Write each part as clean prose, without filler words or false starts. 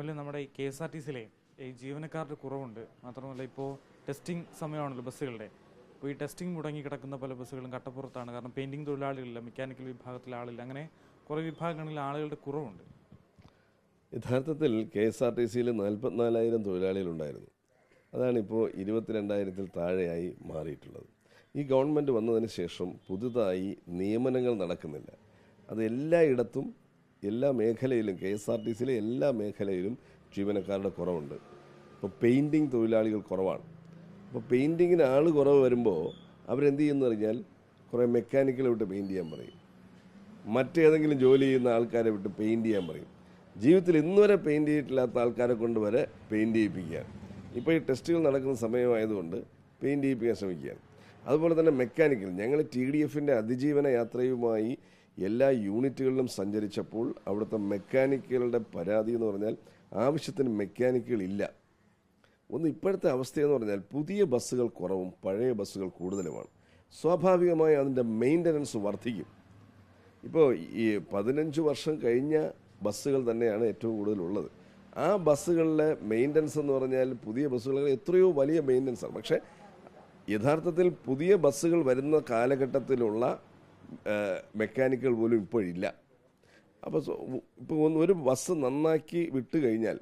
രാവിലെ നമ്മുടെ ഈ KSRTCയിലെ ഈ ജീവനക്കാരുടെ കുറവുണ്ട്. മാത്രമല്ല ഇപ്പോൾ ടെസ്റ്റിംഗ് സമയമാണല്ലോ ബസ്സുകളുടെ. അപ്പോൾ ഈ ടെസ്റ്റിംഗ് മുടങ്ങി കിടക്കുന്ന പല ബസ്സുകളും കട്ടപ്പുറത്താണ്. കാരണം പെയിൻറ്റിംഗ് തൊഴിലാളികളില്ല, മെക്കാനിക്കൽ വിഭാഗത്തിലെ ആളില്ല, അങ്ങനെ കുറേ വിഭാഗങ്ങളിൽ ആളുകളുടെ കുറവുണ്ട്. യഥാർത്ഥത്തിൽ KSRTCയിൽ 44,000 തൊഴിലാളികളുണ്ടായിരുന്നു. അതാണിപ്പോൾ 22,000-ൽ താഴെയായി മാറിയിട്ടുള്ളത്. ഈ ഗവൺമെൻറ് വന്നതിന് ശേഷം പുതുതായി നിയമനങ്ങൾ നടക്കുന്നില്ല. അത് എല്ലായിടത്തും എല്ലാ മേഖലയിലും KSRTCയിലെ എല്ലാ മേഖലയിലും ജീവനക്കാരുടെ കുറവുണ്ട്. ഇപ്പോൾ പെയിൻറ്റിങ് തൊഴിലാളികൾ കുറവാണ്. അപ്പോൾ പെയിൻറ്റിങ്ങിന് ആൾ കുറവ് വരുമ്പോൾ അവരെന്ത് ചെയ്യുമെന്ന് പറഞ്ഞാൽ കുറേ മെക്കാനിക്കൽ വിട്ട് പെയിൻറ്റ് ചെയ്യാൻ പറയും, മറ്റേതെങ്കിലും ജോലി ചെയ്യുന്ന ആൾക്കാരെ വിട്ട് പെയിൻറ്റ് ചെയ്യാൻ പറയും. ജീവിതത്തിൽ ഇന്നുവരെ പെയിൻറ്റ് ചെയ്തിട്ടില്ലാത്ത ആൾക്കാരെ കൊണ്ട് വരെ പെയിൻറ്റ് ചെയ്യിപ്പിക്കുകയാണ്. ഇപ്പോൾ ഈ ടെസ്റ്റുകൾ നടക്കുന്ന സമയമായതുകൊണ്ട് പെയിൻറ്റ് ചെയ്യിപ്പിക്കാൻ ശ്രമിക്കുകയാണ്. അതുപോലെ തന്നെ മെക്കാനിക്കൽ, ഞങ്ങൾ TDFൻ്റെ അതിജീവന യാത്രയുമായി എല്ലാ യൂണിറ്റുകളിലും സഞ്ചരിച്ചപ്പോൾ അവിടുത്തെ മെക്കാനിക്കുകളുടെ പരാതി എന്ന് പറഞ്ഞാൽ ആവശ്യത്തിന് മെക്കാനിക്കുകളില്ല. ഇപ്പോഴത്തെ അവസ്ഥയെന്ന് പറഞ്ഞാൽ പുതിയ ബസ്സുകൾ കുറവും പഴയ ബസ്സുകൾ കൂടുതലുമാണ്. സ്വാഭാവികമായി അതിൻ്റെ മെയിൻ്റനൻസ് വർദ്ധിക്കും. ഇപ്പോൾ ഈ 15 വർഷം കഴിഞ്ഞ ബസ്സുകൾ തന്നെയാണ് ഏറ്റവും കൂടുതലുള്ളത്. ആ ബസ്സുകളിലെ മെയിൻ്റനൻസ് എന്ന് പറഞ്ഞാൽ പുതിയ ബസ്സുകൾ എത്രയോ വലിയ മെയിൻ്റനൻസാണ്. പക്ഷേ യഥാർത്ഥത്തിൽ പുതിയ ബസ്സുകൾ വരുന്ന കാലഘട്ടത്തിലുള്ള മെക്കാനിക്കുകൾ പോലും ഇപ്പോഴില്ല. അപ്പോൾ ഇപ്പോൾ ഒരു ബസ് നന്നാക്കി വിട്ട് കഴിഞ്ഞാൽ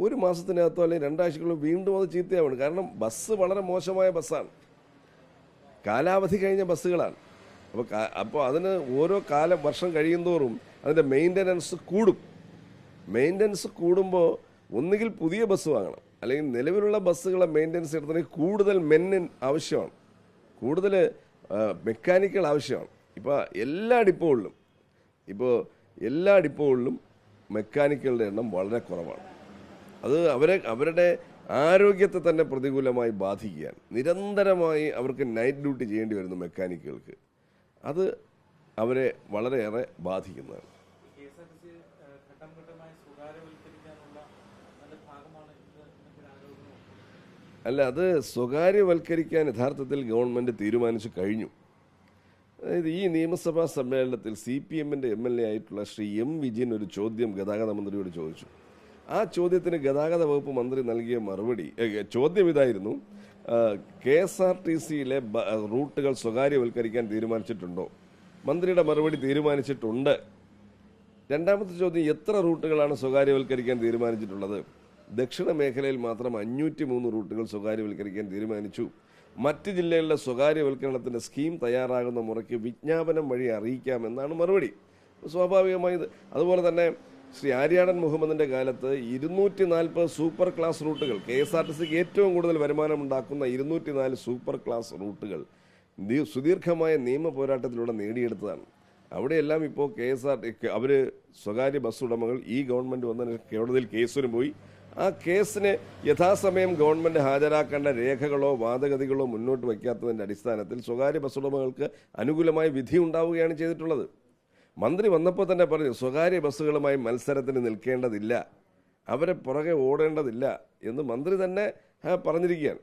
ഒരു മാസത്തിനകത്തോ അല്ലെങ്കിൽ 2 ആഴ്ചക്കുള്ളിൽ വീണ്ടും അത് ചീത്തയാവുകയാണ്. കാരണം ബസ് വളരെ മോശമായ ബസ്സാണ്, കാലാവധി കഴിഞ്ഞ ബസ്സുകളാണ്. അപ്പോൾ അതിന് ഓരോ വർഷം കഴിയുന്തോറും അതിൻ്റെ മെയിൻ്റനൻസ് കൂടും. മെയിൻ്റനൻസ് കൂടുമ്പോൾ ഒന്നുകിൽ പുതിയ ബസ് വാങ്ങണം, അല്ലെങ്കിൽ നിലവിലുള്ള ബസ്സുകളെ മെയിൻ്റനൻസ് എടുത്തണമെങ്കിൽ കൂടുതൽ മെന്നിൻ ആവശ്യമാണ്, കൂടുതൽ മെക്കാനിക്കൽ ആവശ്യമാണ്. ഇപ്പോൾ എല്ലാ ഡിപ്പോകളിലും മെക്കാനിക്കുകളുടെ എണ്ണം വളരെ കുറവാണ്. അത് അവരുടെ ആരോഗ്യത്തെ തന്നെ പ്രതികൂലമായി ബാധിക്കുകയാണ്. നിരന്തരമായി അവർക്ക് നൈറ്റ് ഡ്യൂട്ടി ചെയ്യേണ്ടി വരുന്നു മെക്കാനിക്കുകൾക്ക്. അത് അവരെ വളരെയേറെ ബാധിക്കുന്നതാണ്. അല്ല, അത് സ്വകാര്യവൽക്കരിക്കാൻ യഥാർത്ഥത്തിൽ ഗവൺമെൻറ് തീരുമാനിച്ചു കഴിഞ്ഞു. അതായത് ഈ നിയമസഭാ സമ്മേളനത്തിൽ CPMൻ്റെ MLA ആയിട്ടുള്ള ശ്രീ M. വിജയൻ ഒരു ചോദ്യം ഗതാഗത മന്ത്രിയോട് ചോദിച്ചു. ആ ചോദ്യത്തിന് ഗതാഗത വകുപ്പ് മന്ത്രി നൽകിയ ചോദ്യം ഇതായിരുന്നു: KSRTCയിലെ റൂട്ടുകൾ സ്വകാര്യവൽക്കരിക്കാൻ തീരുമാനിച്ചിട്ടുണ്ടോ? മന്ത്രിയുടെ മറുപടി തീരുമാനിച്ചിട്ടുണ്ട്. രണ്ടാമത്തെ ചോദ്യം, എത്ര റൂട്ടുകളാണ് സ്വകാര്യവൽക്കരിക്കാൻ തീരുമാനിച്ചിട്ടുള്ളത്? ദക്ഷിണ മേഖലയിൽ മാത്രം 503 റൂട്ടുകൾ സ്വകാര്യവൽക്കരിക്കാൻ തീരുമാനിച്ചു. മറ്റ് ജില്ലകളിലെ സ്വകാര്യവൽക്കരണത്തിൻ്റെ സ്കീം തയ്യാറാകുന്ന മുറയ്ക്ക് വിജ്ഞാപനം വഴി അറിയിക്കാമെന്നാണ് മറുപടി. സ്വാഭാവികമായി അതുപോലെ തന്നെ ശ്രീ ആര്യാടൻ മുഹമ്മദിൻ്റെ കാലത്ത് 240 സൂപ്പർ ക്ലാസ് റൂട്ടുകൾ, KSRTCക്ക് ഏറ്റവും കൂടുതൽ വരുമാനമുണ്ടാക്കുന്ന 204 സൂപ്പർ ക്ലാസ് റൂട്ടുകൾ സുദീർഘമായ നിയമ പോരാട്ടത്തിലൂടെ നേടിയെടുത്തതാണ്. അവിടെയെല്ലാം ഇപ്പോൾ അവർ സ്വകാര്യ ബസ് ഉടമകൾ ഈ ഗവൺമെൻറ് വന്നതിന് കോടതിയിൽ കേസിന് പോയി. ആ കേസിന് യഥാസമയം ഗവൺമെൻറ് ഹാജരാക്കേണ്ട രേഖകളോ വാദഗതികളോ മുന്നോട്ട് വയ്ക്കാത്തതിൻ്റെ അടിസ്ഥാനത്തിൽ സ്വകാര്യ ബസ് ഉടമകൾക്ക് അനുകൂലമായി വിധി ഉണ്ടാവുകയാണ് ചെയ്തിട്ടുള്ളത്. മന്ത്രി വന്നപ്പോൾ തന്നെ പറഞ്ഞു, സ്വകാര്യ ബസ്സുകളുമായി മത്സരത്തിന് നിൽക്കേണ്ടതില്ല, അവരെ പുറകെ ഓടേണ്ടതില്ല എന്ന് മന്ത്രി തന്നെ പറഞ്ഞിരിക്കുകയാണ്.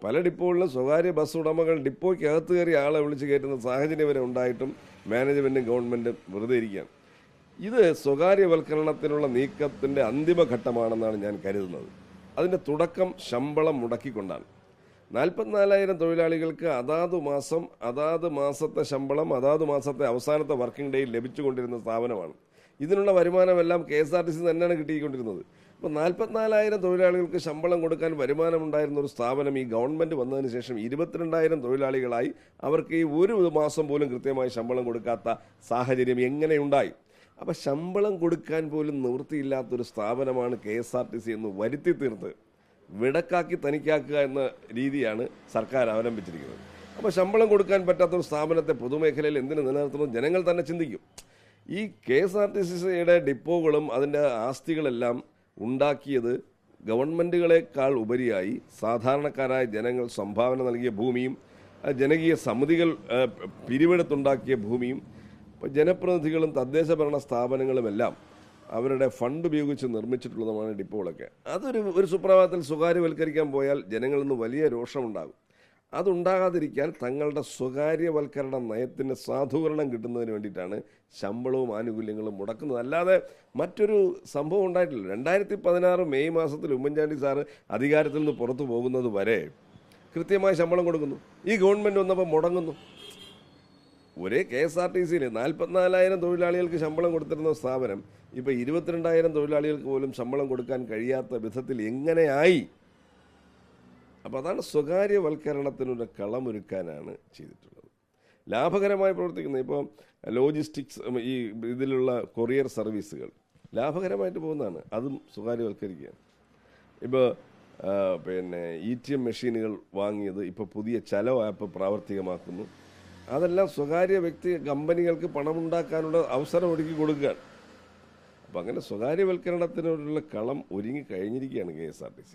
പല ഡിപ്പോകളിലും സ്വകാര്യ ബസ് ഉടമകൾ ഡിപ്പോയ്ക്ക് അകത്ത് കയറി ആളെ വിളിച്ച് കയറ്റുന്ന സാഹചര്യം വരെ ഉണ്ടായിട്ടും മാനേജ്മെൻറ്റും ഗവൺമെൻറ്റും വെറുതെ ഇരിക്കുകയാണ്. ഇത് സ്വകാര്യവൽക്കരണത്തിനുള്ള നീക്കത്തിൻ്റെ അന്തിമഘട്ടമാണെന്നാണ് ഞാൻ കരുതുന്നത്. അതിൻ്റെ തുടക്കം ശമ്പളം മുടക്കിക്കൊണ്ടാണ്. 44,000 തൊഴിലാളികൾക്ക് അതാത് മാസത്തെ ശമ്പളം അതാത് മാസത്തെ അവസാനത്തെ വർക്കിംഗ് ഡേയിൽ ലഭിച്ചുകൊണ്ടിരുന്ന സ്ഥാപനമാണ്. ഇതിനുള്ള വരുമാനമെല്ലാം KSRTC തന്നെയാണ് കിട്ടിക്കൊണ്ടിരുന്നത്. അപ്പോൾ 44,000 തൊഴിലാളികൾക്ക് ശമ്പളം കൊടുക്കാൻ വരുമാനമുണ്ടായിരുന്ന ഒരു സ്ഥാപനം ഈ ഗവൺമെൻറ് വന്നതിന് ശേഷം 22,000 തൊഴിലാളികളായി അവർക്ക് ഈ ഒരു മാസം പോലും കൃത്യമായി ശമ്പളം കൊടുക്കാത്ത സാഹചര്യം എങ്ങനെയുണ്ടായി? അപ്പോൾ ശമ്പളം കൊടുക്കാൻ പോലും നിവൃത്തിയില്ലാത്തൊരു സ്ഥാപനമാണ് KSRTC എന്ന് വരുത്തി തീർത്ത് വിടക്കാക്കി തനിക്കാക്കുക എന്ന രീതിയാണ് സർക്കാർ അവലംബിച്ചിരിക്കുന്നത്. അപ്പോൾ ശമ്പളം കൊടുക്കാൻ പറ്റാത്തൊരു സ്ഥാപനത്തെ പൊതുമേഖലയിൽ എന്തിനു നിലനിർത്തുന്നത് ജനങ്ങൾ തന്നെ ചിന്തിക്കും. ഈ KSRTCയുടെ ഡിപ്പോകളും അതിൻ്റെ ആസ്തികളെല്ലാം ഉണ്ടാക്കിയത് ഗവൺമെൻറ്റുകളെക്കാൾ ഉപരിയായി സാധാരണക്കാരായ ജനങ്ങൾ സംഭാവന നൽകിയ ഭൂമിയും ജനകീയ സമിതികൾ പിരിവെടുത്തുണ്ടാക്കിയ ഭൂമിയും ജനപ്രതിനിധികളും തദ്ദേശ ഭരണ സ്ഥാപനങ്ങളുമെല്ലാം അവരുടെ ഫണ്ട് ഉപയോഗിച്ച് നിർമ്മിച്ചിട്ടുള്ളതുമാണ് ഡിപ്പോകളൊക്കെ. ഒരു സുപ്രഭാതത്തിൽ സ്വകാര്യവൽക്കരിക്കാൻ പോയാൽ ജനങ്ങളിൽ നിന്ന് വലിയ രോഷമുണ്ടാകും. അതുണ്ടാകാതിരിക്കാൻ തങ്ങളുടെ സ്വകാര്യവൽക്കരണ നയത്തിന് സാധൂകരണം കിട്ടുന്നതിന് വേണ്ടിയിട്ടാണ് ശമ്പളവും ആനുകൂല്യങ്ങളും മുടക്കുന്നത്. അല്ലാതെ മറ്റൊരു സംഭവം ഉണ്ടായിട്ടില്ല. 2016 മെയ് മാസത്തിൽ ഉമ്മൻചാണ്ടി സാറ് അധികാരത്തിൽ നിന്ന് പുറത്തു പോകുന്നത് വരെ കൃത്യമായ ശമ്പളം കൊടുക്കുന്നു. ഈ ഗവൺമെൻറ് വന്നപ്പോൾ മുടങ്ങുന്നു. ഒരേ KSRTCയിൽ 44,000 തൊഴിലാളികൾക്ക് ശമ്പളം കൊടുത്തിരുന്ന സ്ഥാപനം ഇപ്പോൾ 22,000 തൊഴിലാളികൾക്ക് പോലും ശമ്പളം കൊടുക്കാൻ കഴിയാത്ത വിധത്തിൽ എങ്ങനെയായി? അപ്പോൾ അതാണ് സ്വകാര്യവൽക്കരണത്തിനൊരു കളമൊരുക്കാനാണ് ചെയ്തിട്ടുള്ളത്. ലാഭകരമായി പ്രവർത്തിക്കുന്നത് ഇപ്പോൾ ലോജിസ്റ്റിക്സ്, ഈ ഇതിലുള്ള കൊറിയർ സർവീസുകൾ ലാഭകരമായിട്ട് പോകുന്നതാണ്. അതും സ്വകാര്യവൽക്കരിക്കുക. ഇപ്പോൾ ATM മെഷീനുകൾ വാങ്ങിയത് ഇപ്പോൾ പുതിയ ചലോ ആപ്പ് പ്രാവർത്തികമാക്കുന്നു. അതെല്ലാം സ്വകാര്യ വ്യക്തി കമ്പനികൾക്ക് പണമുണ്ടാക്കാനുള്ള അവസരം ഒരുക്കി കൊടുക്കുകയാണ്. അപ്പം അങ്ങനെ സ്വകാര്യവൽക്കരണത്തിനുള്ള കളം ഒരുങ്ങി കഴിഞ്ഞിരിക്കുകയാണ് KSRTC.